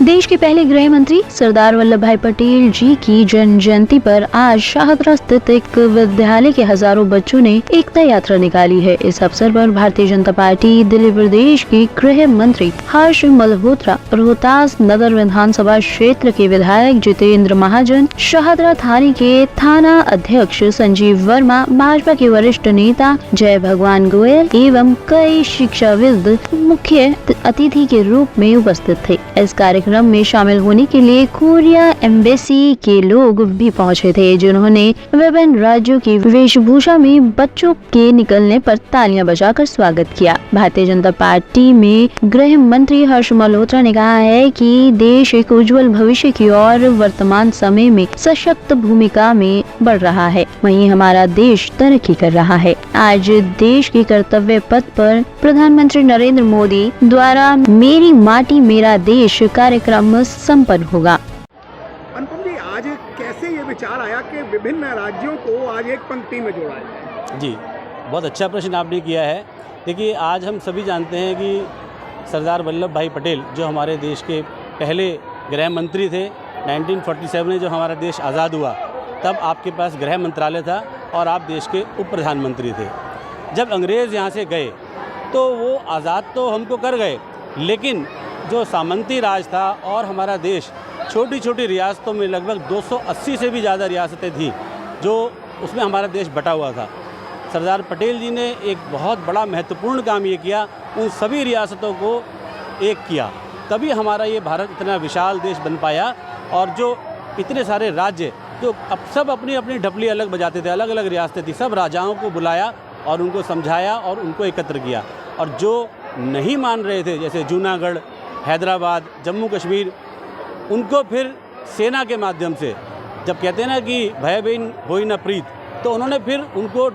देश के पहले गृह मंत्री सरदार वल्लभ भाई पटेल जी की जन्म जयंती पर आज शाहदरा स्थित एक विद्यालय के हजारों बच्चों ने एकता यात्रा निकाली है। इस अवसर पर भारतीय जनता पार्टी दिल्ली प्रदेश के गृह मंत्री हर्ष मल्होत्रा, रोहतास नगर विधानसभा क्षेत्र के विधायक जितेंद्र महाजन, शाहदरा थाने के थाना अध्यक्ष संजीव वर्मा, भाजपा के वरिष्ठ नेता जय भगवान गोयल एवं कई शिक्षाविद मुख्य अतिथि के रूप में उपस्थित थे। इस कार्यक्रम में शामिल होने के लिए कोरिया एम्बेसी के लोग भी पहुंचे थे, जिन्होंने विभिन्न राज्यों की वेशभूषा में बच्चों के निकलने पर तालियां बजाकर स्वागत किया। भारतीय जनता पार्टी में गृह मंत्री हर्ष मल्होत्रा ने कहा है कि देश एक उज्जवल भविष्य की ओर वर्तमान समय में सशक्त भूमिका में बढ़ रहा है, वहीं हमारा देश तरक्की कर रहा है। आज देश के कर्तव्य पथ पर प्रधानमंत्री नरेंद्र मोदी द्वारा मेरी माटी मेरा देश कार्यक्रम संपन्न होगा। अनुपम जी, आज कैसे ये विचार आया कि विभिन्न राज्यों को आज एक पंक्ति में जोड़ा जाए? जी, बहुत अच्छा प्रश्न आपने किया है। देखिए, आज हम सभी जानते हैं कि सरदार वल्लभ भाई पटेल जो हमारे देश के पहले गृह मंत्री थे, 1947 में जब हमारा देश आज़ाद हुआ तब आपके पास गृह मंत्रालय था और आप देश के उप प्रधानमंत्री थे। जब अंग्रेज़ यहाँ से गए तो वो आज़ाद तो हमको कर गए, लेकिन जो सामंती राज था और हमारा देश छोटी छोटी रियासतों में लगभग 280 से भी ज़्यादा रियासतें थी, जो उसमें हमारा देश बटा हुआ था। सरदार पटेल जी ने एक बहुत बड़ा महत्वपूर्ण काम ये किया, उन सभी रियासतों को एक किया, तभी हमारा ये भारत इतना विशाल देश बन पाया। और जो इतने सारे राज्य जो अब सब अपनी अपनी ढपली अलग बजाते थे, अलग अलग रियासतें थी, सब राजाओं को बुलाया और उनको समझाया और उनको एकत्र किया। और जो नहीं मान रहे थे, जैसे जूनागढ़, हैदराबाद, जम्मू कश्मीर, उनको फिर सेना के माध्यम से, जब कहते हैं ना कि भय बिन होई न प्रीत, तो उन्होंने फिर उनको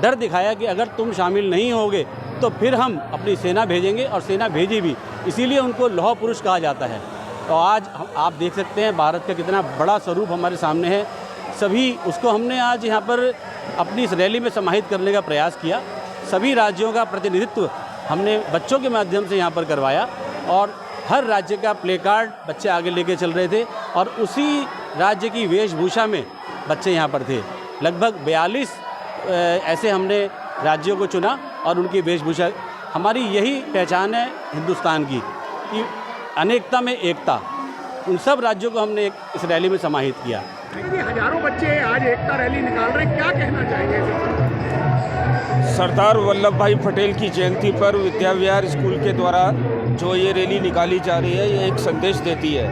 डर दिखाया कि अगर तुम शामिल नहीं होगे तो फिर हम अपनी सेना भेजेंगे, और सेना भेजी भी। इसीलिए उनको लौह पुरुष कहा जाता है। तो आज आप देख सकते हैं भारत का कितना बड़ा स्वरूप हमारे सामने है। सभी उसको हमने आज यहाँ पर अपनी इस रैली में समाहित करने का प्रयास किया। सभी राज्यों का प्रतिनिधित्व हमने बच्चों के माध्यम से यहाँ पर करवाया और हर राज्य का प्ले कार्ड बच्चे आगे लेके चल रहे थे और उसी राज्य की वेशभूषा में बच्चे यहाँ पर थे। लगभग 42 ऐसे हमने राज्यों को चुना और उनकी वेशभूषा, हमारी यही पहचान है हिंदुस्तान की कि अनेकता में एकता। उन सब राज्यों को हमने इस रैली में समाहित किया। हजारों बच्चे आज एकता रैली निकाल रहे हैं, क्या कहना चाहेंगे? सरदार वल्लभ भाई पटेल की जयंती पर विद्या विहार स्कूल के द्वारा जो ये रैली निकाली जा रही है, ये एक संदेश देती है।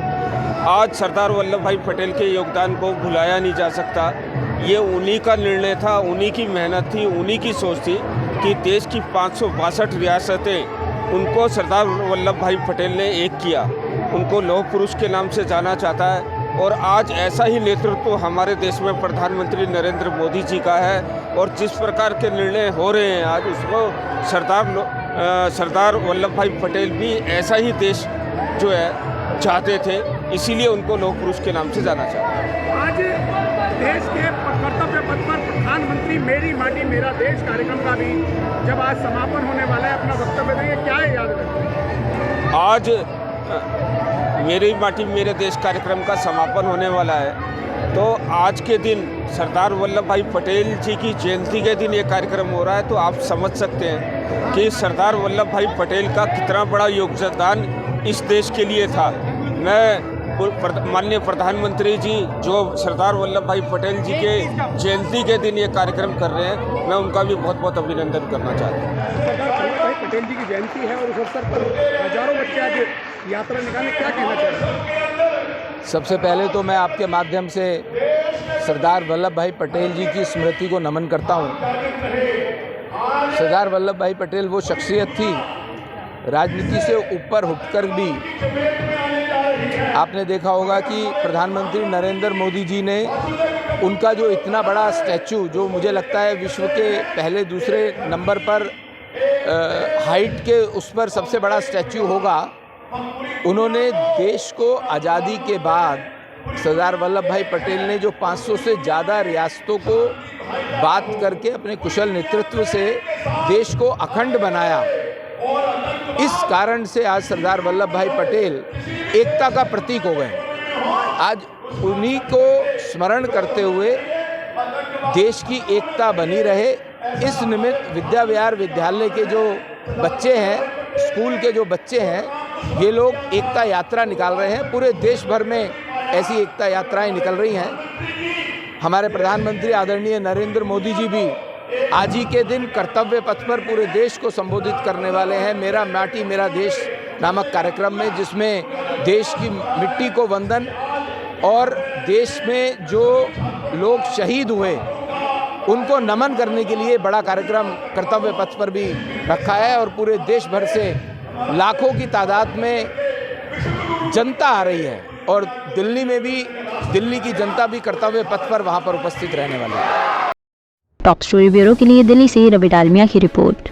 आज सरदार वल्लभ भाई पटेल के योगदान को भुलाया नहीं जा सकता। ये उन्हीं का निर्णय था, उन्हीं की मेहनत थी, उन्हीं की सोच थी कि देश की 562 रियासतें, उनको सरदार वल्लभ भाई पटेल ने एक किया। उनको लौह पुरुष के नाम से जाना जाता है और आज ऐसा ही नेतृत्व हमारे देश में प्रधानमंत्री नरेंद्र मोदी जी का है। और जिस प्रकार के निर्णय हो रहे हैं आज, उसको सरदार वल्लभ भाई पटेल भी ऐसा ही देश जो है चाहते थे, इसीलिए उनको लौह पुरुष के नाम से जाना चाहते हैं। आज देश के कर्तव्य पथ पर प्रधानमंत्री मेरी माटी मेरा देश कार्यक्रम का भी जब आज समापन होने वाला है, अपना वक्तव्य देंगे, क्या है याद रखें? आज मेरी माटी मेरे देश कार्यक्रम का समापन होने वाला है, तो आज के दिन सरदार वल्लभ भाई पटेल जी की जयंती के दिन ये कार्यक्रम हो रहा है। तो आप समझ सकते हैं कि सरदार वल्लभ भाई पटेल का कितना बड़ा योगदान इस देश के लिए था। मैं माननीय प्रधानमंत्री जी जो सरदार वल्लभ भाई पटेल जी के जयंती के दिन ये कार्यक्रम कर रहे हैं, मैं उनका भी बहुत बहुत अभिनंदन करना चाहता हूँ। सरदार वल्लभ भाई पटेल जी की जयंती है और उस अवसर पर हजारों बच्चे आज यात्रा निकालने, क्या कहना चाहते हैं? सबसे पहले तो मैं आपके माध्यम से सरदार वल्लभ भाई पटेल जी की स्मृति को नमन करता हूँ। सरदार वल्लभ भाई पटेल वो शख्सियत थी, राजनीति से ऊपर उठकर भी आपने देखा होगा कि प्रधानमंत्री नरेंद्र मोदी जी ने उनका जो इतना बड़ा स्टैचू, जो मुझे लगता है विश्व के पहले दूसरे नंबर पर हाइट के उस पर सबसे बड़ा स्टैचू होगा, उन्होंने देश को आज़ादी के बाद सरदार वल्लभ भाई पटेल ने जो 500 से ज़्यादा रियासतों को बात करके अपने कुशल नेतृत्व से देश को अखंड बनाया। इस कारण से आज सरदार वल्लभ भाई पटेल एकता का प्रतीक हो गए। आज उन्हीं को स्मरण करते हुए देश की एकता बनी रहे, इस निमित्त विद्या विहार विद्यालय के जो बच्चे हैं, स्कूल के जो बच्चे हैं, ये लोग एकता यात्रा निकाल रहे हैं। पूरे देश भर में ऐसी एकता यात्राएं निकल रही हैं। हमारे प्रधानमंत्री आदरणीय नरेंद्र मोदी जी भी आज ही के दिन कर्तव्य पथ पर पूरे देश को संबोधित करने वाले हैं। मेरा माटी मेरा देश नामक कार्यक्रम में, जिसमें देश की मिट्टी को वंदन और देश में जो लोग शहीद हुए उनको नमन करने के लिए बड़ा कार्यक्रम कर्तव्य पथ पर भी रखा है। और पूरे देश भर से लाखों की तादाद में जनता आ रही है और दिल्ली में भी दिल्ली की जनता भी कर्तव्य पथ पर वहाँ पर उपस्थित रहने वाली है। टॉप स्टोरी ब्यूरो के लिए दिल्ली से रवि डालमिया की रिपोर्ट।